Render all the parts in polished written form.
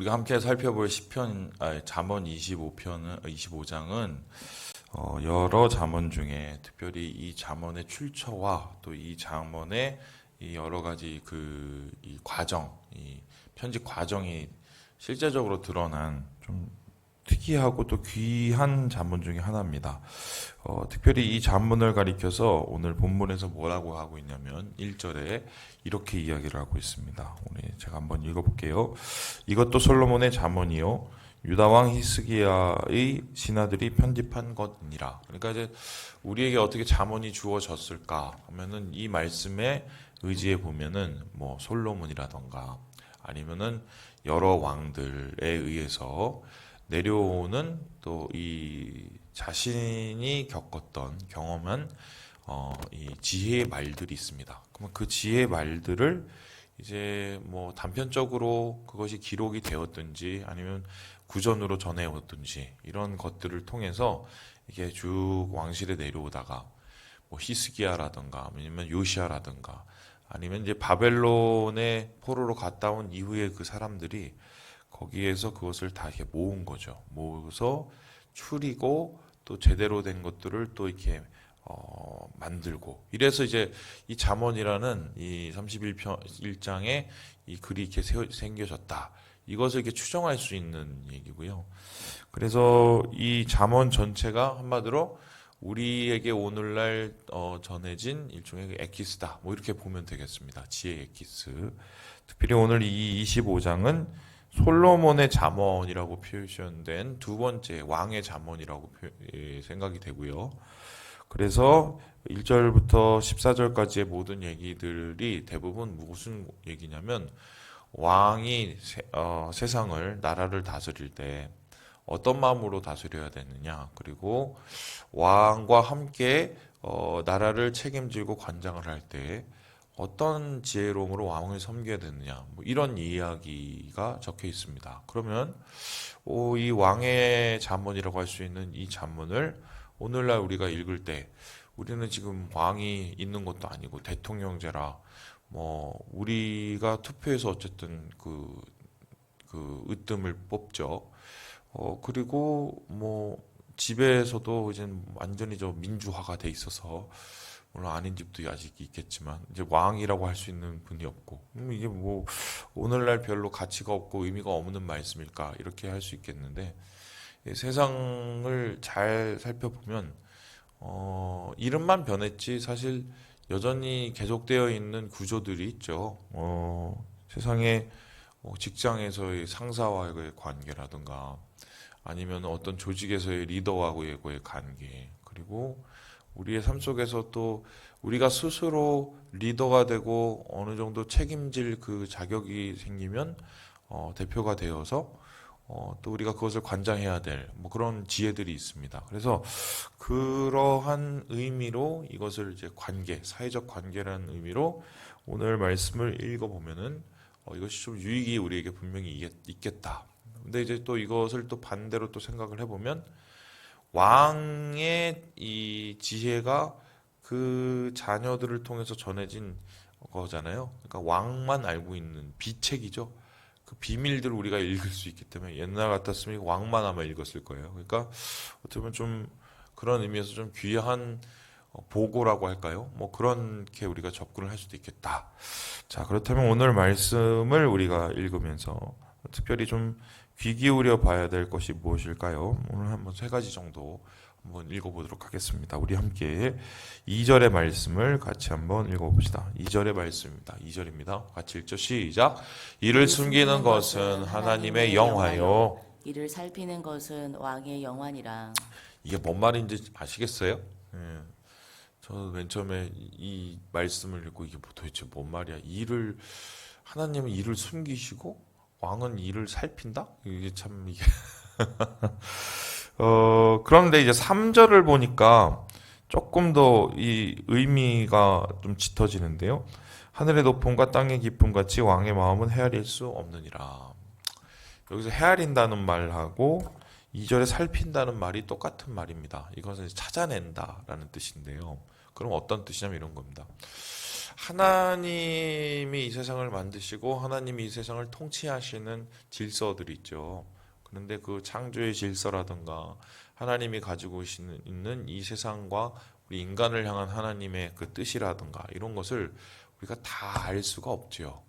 우리가 함께 살펴볼 시편, 잠언 25장은 여러 잠언 중에 특별히 이 잠언의 출처와 또 이 잠언의 이 여러 가지 이 과정, 이 편집 과정이 실제적으로 드러난 좀 특이하고 또 귀한 잠언 중에 하나입니다. 특별히 이 잠언을 가리켜서 오늘 본문에서 뭐라고 하고 있냐면 1절에 이렇게 이야기를 하고 있습니다. 오늘 제가 한번 읽어볼게요. 이것도 솔로몬의 잠언이요 유다 왕 히스기야의 신하들이 편집한 것이니라. 그러니까 이제 우리에게 어떻게 잠언이 주어졌을까 하면은 이 말씀에 의지해 보면은 뭐 솔로몬이라던가 아니면은 여러 왕들에 의해서 내려오는 또 이 자신이 겪었던 경험한 이 지혜의 말들이 있습니다. 그러면 그 지혜의 말들을 이제 뭐 단편적으로 그것이 기록이 되었든지 아니면 구전으로 전해왔든지 이런 것들을 통해서 이게 쭉 왕실에 내려오다가 뭐 히스기야라든가 아니면 요시야라든가 아니면 이제 바벨론의 포로로 갔다 온 이후에 그 사람들이 거기에서 그것을 다 이렇게 모은 거죠. 모아서 추리고 또 제대로 된 것들을 또 이렇게 만들고 이래서 이제 이 잠언이라는 이 31장에 이 글이 이렇게 생겨졌다. 이것을 이렇게 추정할 수 있는 얘기고요. 그래서 이 잠언 전체가 한마디로 우리에게 오늘날 전해진 일종의 엑기스다. 뭐 이렇게 보면 되겠습니다. 지혜의 엑기스. 특별히 오늘 이 25장은 솔로몬의 잠언이라고 표현된 두 번째 왕의 잠언이라고 생각이 되고요. 그래서 1절부터 14절까지의 모든 얘기들이 대부분 무슨 얘기냐면 왕이 세상을 나라를 다스릴 때 어떤 마음으로 다스려야 되느냐, 그리고 왕과 함께 나라를 책임지고 관장을 할 때 어떤 지혜로움으로 왕을 섬겨야 되느냐, 뭐 이런 이야기가 적혀 있습니다. 그러면 이 왕의 잠언이라고 할 수 있는 이 잠언을 오늘날 우리가 읽을 때 우리는 지금 왕이 있는 것도 아니고 대통령제라 뭐 우리가 투표해서 어쨌든 그 으뜸을 뽑죠. 그리고 뭐 집에서도 이제 완전히 민주화가 돼 있어서 물론 아닌 집도 아직 있겠지만 이제 왕이라고 할 수 있는 분이 없고 이게 뭐 오늘날 별로 가치가 없고 의미가 없는 말씀일까 이렇게 할 수 있겠는데 세상을 잘 살펴보면 이름만 변했지 사실 여전히 계속되어 있는 구조들이 있죠. 세상에 직장에서의 상사와의 관계라든가 아니면 어떤 조직에서의 리더와의 관계, 그리고 우리의 삶 속에서 또 우리가 스스로 리더가 되고 어느 정도 책임질 그 자격이 생기면 대표가 되어서 또 우리가 그것을 관장해야 될 뭐 그런 지혜들이 있습니다. 그래서 그러한 의미로 이것을 이제 관계, 사회적 관계라는 의미로 오늘 말씀을 읽어보면은 이것이 좀 유익이 우리에게 분명히 있겠다. 근데 이제 또 이것을 또 반대로 또 생각을 해보면 왕의 이 지혜가 그 자녀들을 통해서 전해진 거잖아요. 그러니까 왕만 알고 있는 비책이죠. 그 비밀들을 우리가 읽을 수 있기 때문에 옛날 같았으면 왕만 아마 읽었을 거예요. 그러니까 어떻게 보면 좀 그런 의미에서 좀 귀한 보고라고 할까요? 뭐 그렇게 우리가 접근을 할 수도 있겠다. 자, 그렇다면 오늘 말씀을 우리가 읽으면서 특별히 좀 귀 기울여 봐야 될 것이 무엇일까요? 오늘 한번 세 가지 정도 한번 읽어보도록 하겠습니다. 우리 함께 2절의 말씀을 같이 한번 읽어봅시다. 2절의 말씀입니다. 2절입니다. 같이 읽죠. 시작. 이를 숨기는 것은 하나님의 영화요. 이를 살피는 것은 왕의 영환이라. 이게 뭔 말인지 아시겠어요? 예. 저는 맨 처음에 이 말씀을 읽고 이게 도대체 뭔 말이야? 하나님은 일을 숨기시고 왕은 일을 살핀다? 이게 참 이게 그런데 이제 3절을 보니까 조금 더 이 의미가 좀 짙어지는데요. 하늘의 높음과 땅의 깊음 같이 왕의 마음은 헤아릴 수 없느니라. 여기서 헤아린다는 말하고 2절에 살핀다는 말이 똑같은 말입니다. 이것은 찾아낸다라는 뜻인데요. 그럼 어떤 뜻이냐면 이런 겁니다. 하나님이 이 세상을 만드시고 하나님이 이 세상을 통치하시는 질서들이 있죠. 그런데 그 창조의 질서라든가 하나님이 가지고 있는 이 세상과 우리 인간을 향한 하나님의 그 뜻이라든가 이런 것을 우리가 다 알 수가 없지요.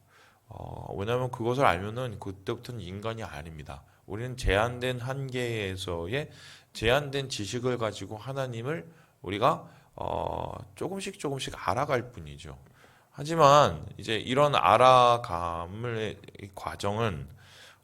왜냐하면 그것을 알면은 그때부터는 인간이 아닙니다. 우리는 제한된 한계에서의 제한된 지식을 가지고 하나님을 우리가 조금씩 조금씩 알아갈 뿐이죠. 하지만 이제 이런 알아감의 과정은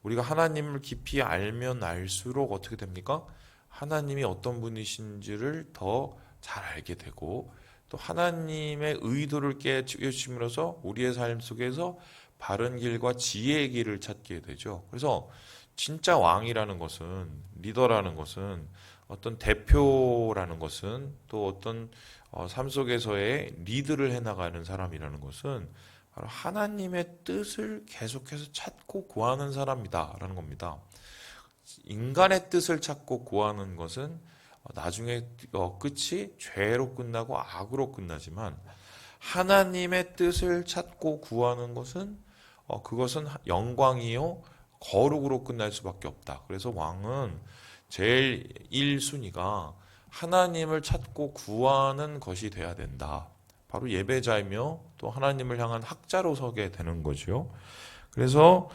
우리가 하나님을 깊이 알면 알수록 어떻게 됩니까? 하나님이 어떤 분이신지를 더 잘 알게 되고 또 하나님의 의도를 깨우침으로써 우리의 삶 속에서 바른 길과 지혜의 길을 찾게 되죠. 그래서 진짜 왕이라는 것은 리더라는 것은 어떤 대표라는 것은 또 어떤 삶 속에서의 리드를 해나가는 사람이라는 것은 바로 하나님의 뜻을 계속해서 찾고 구하는 사람이다라는 겁니다. 인간의 뜻을 찾고 구하는 것은 나중에 끝이 죄로 끝나고 악으로 끝나지만 하나님의 뜻을 찾고 구하는 것은 그것은 영광이요 거룩으로 끝날 수밖에 없다. 그래서 왕은 제일 1순위가 하나님을 찾고 구하는 것이 돼야 된다. 바로 예배자이며 또 하나님을 향한 학자로 서게 되는 거죠. 그래서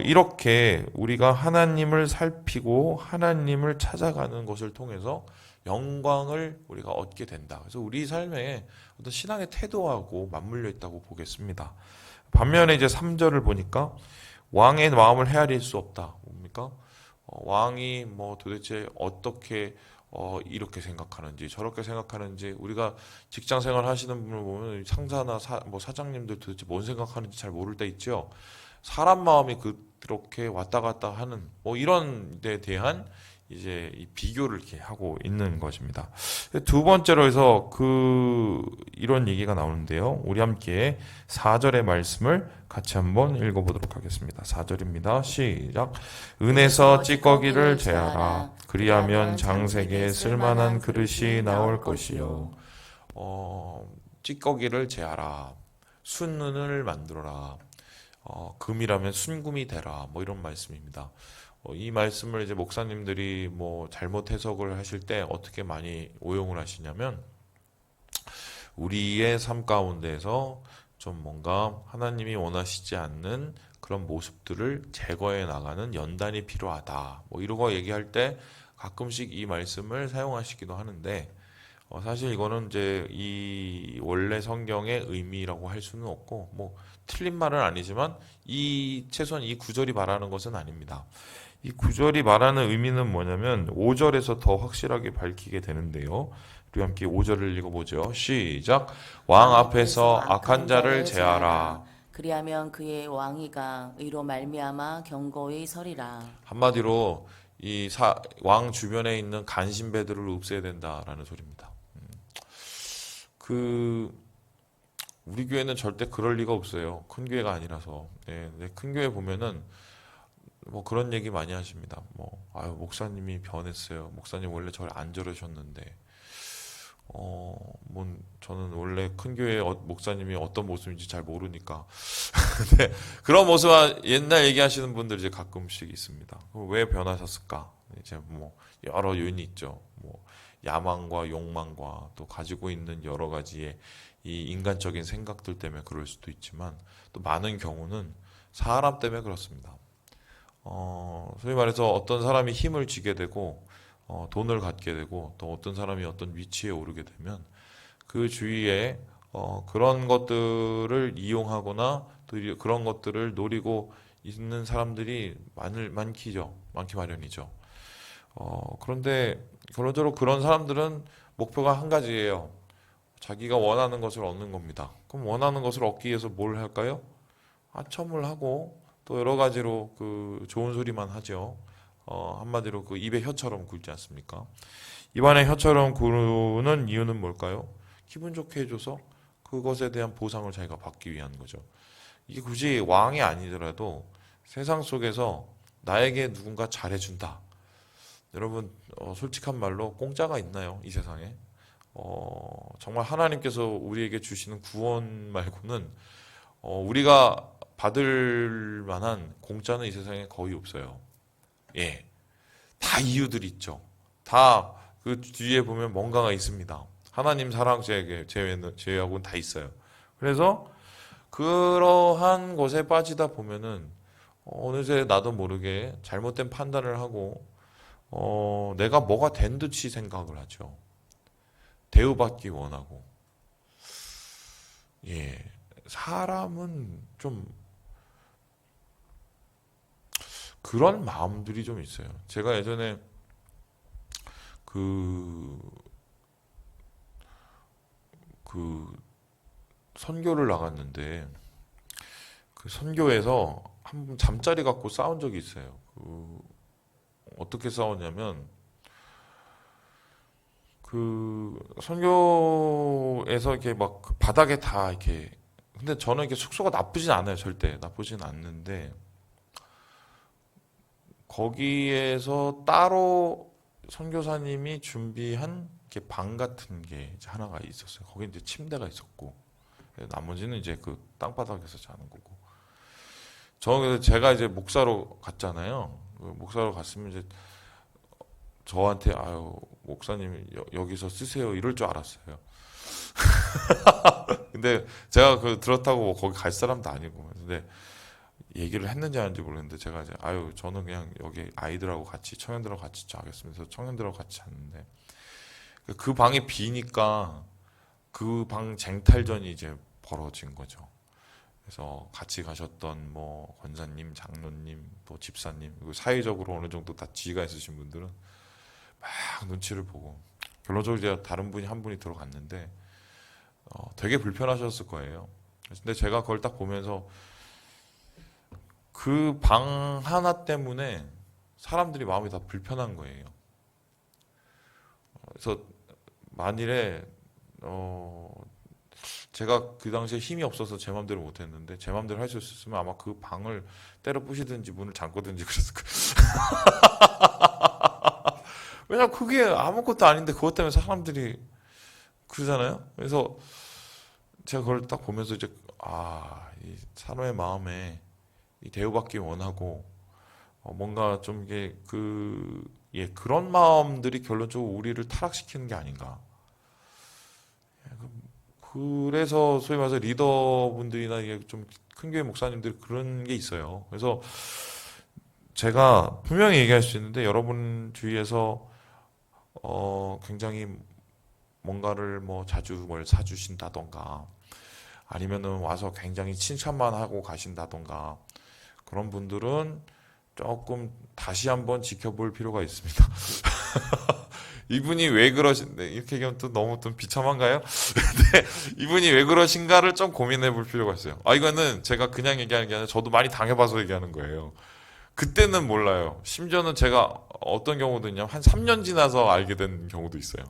이렇게 우리가 하나님을 살피고 하나님을 찾아가는 것을 통해서 영광을 우리가 얻게 된다. 그래서 우리 삶에 어떤 신앙의 태도하고 맞물려 있다고 보겠습니다. 반면에 이제 3절을 보니까 왕의 마음을 헤아릴 수 없다. 뭡니까? 왕이 뭐 도대체 어떻게 이렇게 생각하는지 저렇게 생각하는지 우리가 직장 생활 하시는 분을 보면 상사나 뭐 사장님들 도대체 뭔 생각하는지 잘 모를 때 있죠. 사람 마음이 그렇게 왔다 갔다 하는 뭐 이런 데 대한 이제 이 비교를 이렇게 하고 있는 것입니다. 두 번째로 해서 이런 얘기가 나오는데요. 우리 함께 4절의 말씀을 같이 한번 읽어보도록 하겠습니다. 4절입니다. 시작. 은에서 찌꺼기를 제하라. 그리하면 장색에 쓸만한 그릇이 나올 것이요. 찌꺼기를 제하라. 순은을 만들어라. 금이라면 순금이 되라. 뭐 이런 말씀입니다. 이 말씀을 이제 목사님들이 뭐 잘못 해석을 하실 때 어떻게 많이 오용을 하시냐면 우리의 삶 가운데에서 좀 뭔가 하나님이 원하시지 않는 그런 모습들을 제거해 나가는 연단이 필요하다. 뭐 이러고 얘기할 때 가끔씩 이 말씀을 사용하시기도 하는데 사실 이거는 이제 이 원래 성경의 의미라고 할 수는 없고 뭐 틀린 말은 아니지만 최소한 이 구절이 말하는 것은 아닙니다. 이 구절이 말하는 의미는 뭐냐면 5절에서 더 확실하게 밝히게 되는데요. 우리 함께 5절을 읽어보죠. 시작. 왕 앞에서 악한 자를 제하라. 그리하면 그의 왕위가 의로 말미암아 경고히 서리라. 한마디로 왕 주변에 있는 간신배들을 없애야 된다라는 소리입니다. 우리 교회는 절대 그럴 리가 없어요. 큰 교회가 아니라서. 예, 큰 교회 보면은 뭐 그런 얘기 많이 하십니다. 목사님이 변했어요. 목사님 원래 저를 안 저러셨는데, 저는 원래 큰 교회 목사님이 어떤 모습인지 잘 모르니까. 근데 그런 모습 옛날 얘기하시는 분들 이제 가끔씩 있습니다. 왜 변하셨을까? 이제 뭐 여러 요인이 있죠. 뭐 야망과 욕망과 또 가지고 있는 여러 가지의 이 인간적인 생각들 때문에 그럴 수도 있지만 또 많은 경우는 사람 때문에 그렇습니다. 소위 말해서 어떤 사람이 힘을 쥐게 되고 돈을 갖게 되고 또 어떤 사람이 어떤 위치에 오르게 되면 그 주위에 그런 것들을 이용하거나 또 그런 것들을 노리고 있는 사람들이 많기 마련이죠. 그런데 결론적으로 그런 사람들은 목표가 한 가지예요. 자기가 원하는 것을 얻는 겁니다. 그럼 원하는 것을 얻기 위해서 뭘 할까요? 아첨을 하고 또 여러 가지로 좋은 소리만 하죠. 한마디로 입에 혀처럼 굴지 않습니까? 입안에 혀처럼 구르는 이유는 뭘까요? 기분 좋게 해줘서 그것에 대한 보상을 자기가 받기 위한 거죠. 이게 굳이 왕이 아니더라도 세상 속에서 나에게 누군가 잘해준다. 여러분 솔직한 말로 공짜가 있나요? 이 세상에? 정말 하나님께서 우리에게 주시는 구원 말고는 우리가 받을 만한 공짜는 이 세상에 거의 없어요. 예, 다 이유들이 있죠. 다 그 뒤에 보면 뭔가가 있습니다. 하나님 사랑 제외하고는 다 있어요. 그래서 그러한 것에 빠지다 보면은 어느새 나도 모르게 잘못된 판단을 하고 내가 뭐가 된 듯이 생각을 하죠. 대우받기 원하고. 예, 사람은 좀 그런 마음들이 좀 있어요. 제가 예전에 그 선교를 나갔는데 그 선교에서 한 번 잠자리 갖고 싸운 적이 있어요. 어떻게 싸웠냐면 그 선교에서 이렇게 막그 바닥에 다 이렇게 근데 저는 이렇게 숙소가 나쁘진 않아요. 절대 나쁘진 않는데 거기에서 따로 선교사님이 준비한 이렇게 방 같은 게 이제 하나가 있었어요. 거기 이제 침대가 있었고 나머지는 이제 그 땅바닥에서 자는 거고. 그래서 제가 이제 목사로 갔잖아요. 목사로 갔으면 이제 저한테 아유 목사님 여기서 쓰세요 이럴 줄 알았어요. 근데 제가 그 들었다고 뭐 거기 갈 사람도 아니고 근데 얘기를 했는지 아닌지 모르겠는데 제가 이제 아유 저는 그냥 여기 아이들하고 같이 청년들하고 같이 자겠습니다. 그래서 청년들하고 같이 잤는데 그 방이 비니까 그 방 쟁탈전이 이제 벌어진 거죠. 그래서 같이 가셨던 뭐 권사님, 장로님, 또 집사님, 그리고 사회적으로 어느 정도 다 지위가 있으신 분들은 막 눈치를 보고 결론적으로 이제 다른 분이 한 분이 들어갔는데 되게 불편하셨을 거예요. 근데 제가 그걸 딱 보면서 그 방 하나 때문에 사람들이 마음이 다 불편한 거예요. 그래서 만일에 제가 그 당시에 힘이 없어서 제 맘대로 못했는데 제 맘대로 할 수 있었으면 아마 그 방을 때려 부시든지 문을 잠그든지 그랬을 거예요. 왜냐면 그게 아무것도 아닌데 그것 때문에 사람들이 그러잖아요. 그래서 제가 그걸 딱 보면서 이제 이 사람의 마음에 이 대우받기 원하고 뭔가 좀 이게 그런 마음들이 결론적으로 우리를 타락시키는 게 아닌가. 그래서 소위 말해서 리더분들이나 이게 좀 큰 교회 목사님들 그런 게 있어요. 그래서 제가 분명히 얘기할 수 있는데 여러분 주위에서 굉장히 뭔가를 뭐 자주 뭘 사주신다던가 아니면은 와서 굉장히 칭찬만 하고 가신다던가 그런 분들은 조금 다시 한번 지켜볼 필요가 있습니다. 이분이 왜 그러신데 이렇게 얘기하면 또 너무 좀 비참한가요? 근데 이분이 왜 그러신가를 좀 고민해 볼 필요가 있어요. 이거는 제가 그냥 얘기하는 게 아니라 저도 많이 당해봐서 얘기하는 거예요. 그때는 몰라요. 심지어는 제가 어떤 경우도 있냐면 한 3년 지나서 알게 된 경우도 있어요.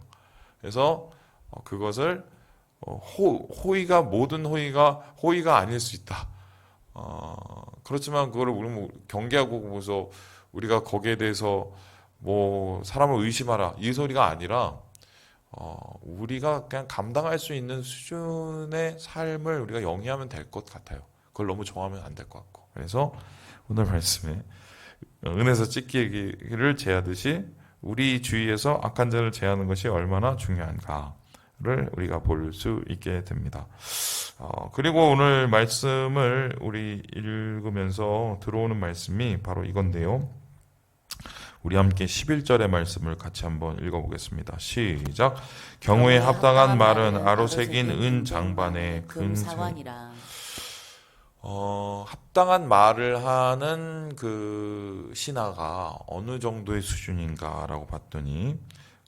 그래서 그것을 호의가 모든 호의가 아닐 수 있다. 그렇지만 그거를 우리는 경계하고 보면서 우리가 거기에 대해서 뭐 사람을 의심하라 이 소리가 아니라 우리가 그냥 감당할 수 있는 수준의 삶을 우리가 영위하면 될 것 같아요. 그걸 너무 정하면 안 될 것 같고. 그래서 오늘 말씀에 은에서 찢기를 제하듯이 우리 주위에서 악한 자를 제하는 것이 얼마나 중요한가를 우리가 볼 수 있게 됩니다. 그리고 오늘 말씀을 우리 읽으면서 들어오는 말씀이 바로 이건데요. 우리 함께 11절의 말씀을 같이 한번 읽어보겠습니다. 시작. 경우에 합당한 말은 아로 새긴 은 장반에 금사관이라. 합당한 말을 하는 그 신하가 어느 정도의 수준인가라고 봤더니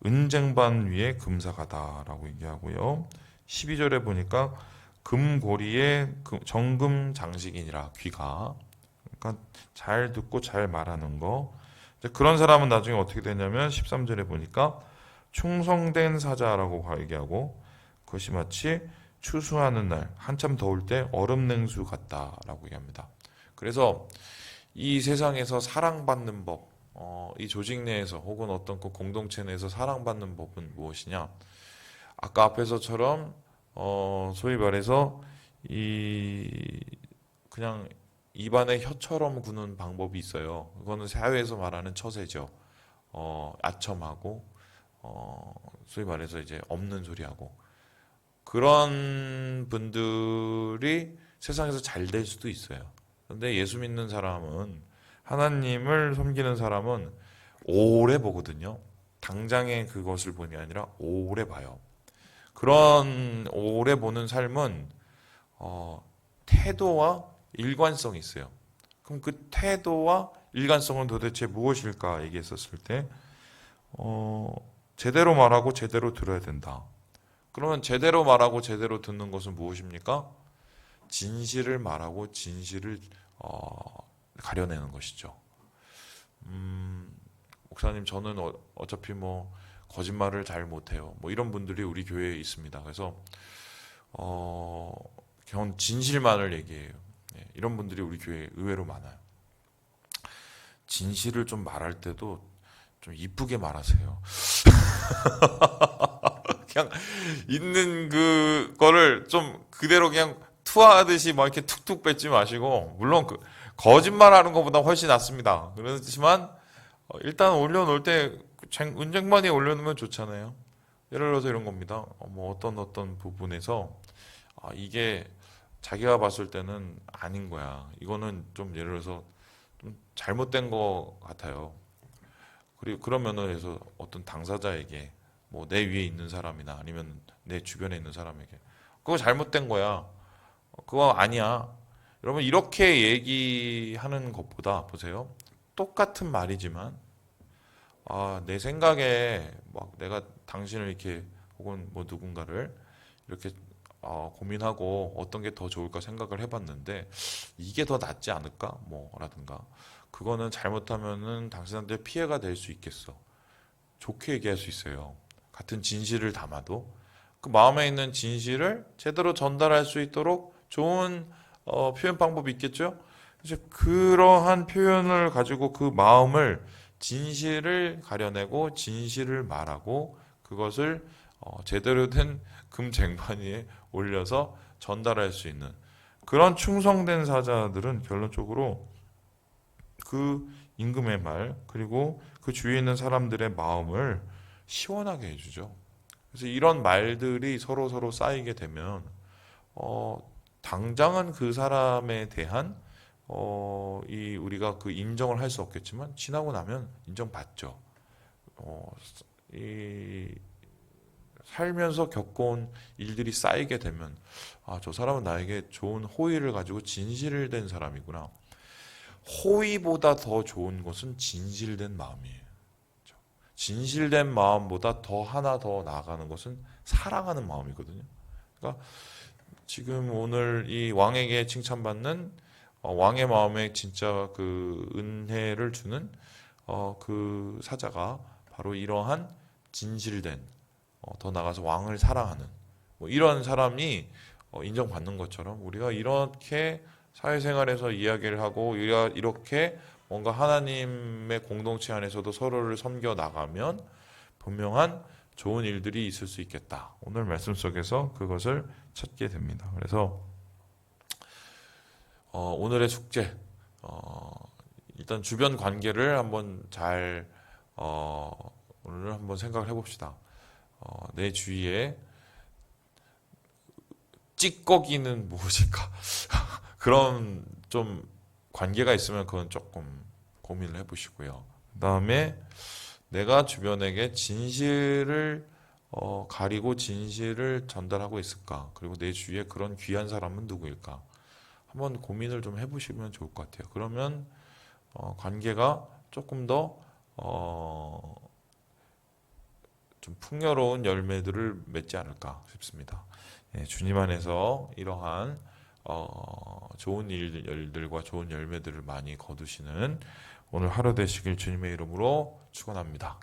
은쟁반 위에 금사가다라고 얘기하고요. 12절에 보니까 금고리에 정금 장식이니라. 귀가 그러니까 잘 듣고 잘 말하는 거. 그런 사람은 나중에 어떻게 되냐면 13절에 보니까 충성된 사자라고 얘기하고 그것이 마치 추수하는 날 한참 더울 때 얼음 냉수 같다라고 얘기합니다. 그래서 이 세상에서 사랑받는 법, 이 조직 내에서 혹은 어떤 그 공동체 내에서 사랑받는 법은 무엇이냐? 아까 앞에서처럼 소위 말해서 그냥 입안에 혀처럼 구는 방법이 있어요. 그거는 사회에서 말하는 처세죠. 아첨하고 소위 말해서 이제 없는 소리하고 그런 분들이 세상에서 잘 될 수도 있어요. 근데 예수 믿는 사람은 하나님을 섬기는 사람은 오래 보거든요. 당장의 그것을 보는 게 아니라 오래 봐요. 그런 오래 보는 삶은 태도와 일관성이 있어요. 그럼 그 태도와 일관성은 도대체 무엇일까 얘기했었을 때 제대로 말하고 제대로 들어야 된다. 그러면 제대로 말하고 제대로 듣는 것은 무엇입니까? 진실을 말하고 진실을 가려내는 것이죠. 목사님 저는 어차피 뭐 거짓말을 잘 못해요. 뭐 이런 분들이 우리 교회에 있습니다. 그래서 그냥 진실만을 얘기해요. 네, 이런 분들이 우리 교회에 의외로 많아요. 진실을 좀 말할 때도 좀 이쁘게 말하세요. 그냥 있는 그거를 좀 그대로 그냥 투하하듯이 막 이렇게 툭툭 뱉지 마시고, 물론 그 거짓말하는 것보다 훨씬 낫습니다. 그렇지만 일단 올려놓을 때 은쟁반에 올려놓으면 좋잖아요. 예를 들어서 이런 겁니다. 뭐 어떤 부분에서 이게 자기가 봤을 때는 아닌 거야. 이거는 좀 예를 들어서 좀 잘못된 거 같아요. 그리고 그런 면에서 어떤 당사자에게 뭐 내 위에 있는 사람이나 아니면 내 주변에 있는 사람에게 그거 잘못된 거야. 그거 아니야. 여러분 이렇게 얘기하는 것보다 보세요. 똑같은 말이지만 내 생각에 막 내가 당신을 이렇게 혹은 뭐 누군가를 이렇게 고민하고 어떤 게 더 좋을까 생각을 해봤는데 이게 더 낫지 않을까? 뭐라든가 그거는 잘못하면은 당신한테 피해가 될 수 있겠어. 좋게 얘기할 수 있어요. 같은 진실을 담아도 그 마음에 있는 진실을 제대로 전달할 수 있도록 좋은 표현 방법이 있겠죠? 이제 그러한 표현을 가지고 그 마음을 진실을 가려내고 진실을 말하고 그것을 제대로 된 금쟁반 위에 올려서 전달할 수 있는 그런 충성된 사자들은 결론적으로 그 임금의 말 그리고 그 주위에 있는 사람들의 마음을 시원하게 해주죠. 그래서 이런 말들이 서로 쌓이게 되면 당장은 그 사람에 대한 이 우리가 그 인정을 할 수 없겠지만 지나고 나면 인정받죠. 이 살면서 겪어온 일들이 쌓이게 되면 저 사람은 나에게 좋은 호의를 가지고 진실된 사람이구나. 호의보다 더 좋은 것은 진실된 마음이에요. 진실된 마음보다 더 하나 더 나아가는 것은 사랑하는 마음이거든요. 그러니까 지금 오늘 이 왕에게 칭찬받는 왕의 마음에 진짜 그 은혜를 주는 그 사자가 바로 이러한 진실된 더 나아가서 왕을 사랑하는 뭐 이런 사람이 인정받는 것처럼 우리가 이렇게 사회생활에서 이야기를 하고 우리가 이렇게 뭔가 하나님의 공동체 안에서도 서로를 섬겨 나가면 분명한 좋은 일들이 있을 수 있겠다. 오늘 말씀 속에서 그것을 찾게 됩니다. 그래서 오늘의 숙제 일단 주변 관계를 한번 잘 오늘 한번 생각을 해봅시다. 내 주위에 찌꺼기는 무엇일까? 그런 좀 관계가 있으면 그건 조금 고민을 해보시고요. 그 다음에 내가 주변에게 진실을 가리고 진실을 전달하고 있을까? 그리고 내 주위에 그런 귀한 사람은 누구일까? 한번 고민을 좀 해보시면 좋을 것 같아요. 그러면 관계가 조금 더 좀 풍요로운 열매들을 맺지 않을까 싶습니다. 예, 주님 안에서 이러한 좋은 일들과 좋은 열매들을 많이 거두시는 오늘 하루 되시길 주님의 이름으로 축원합니다.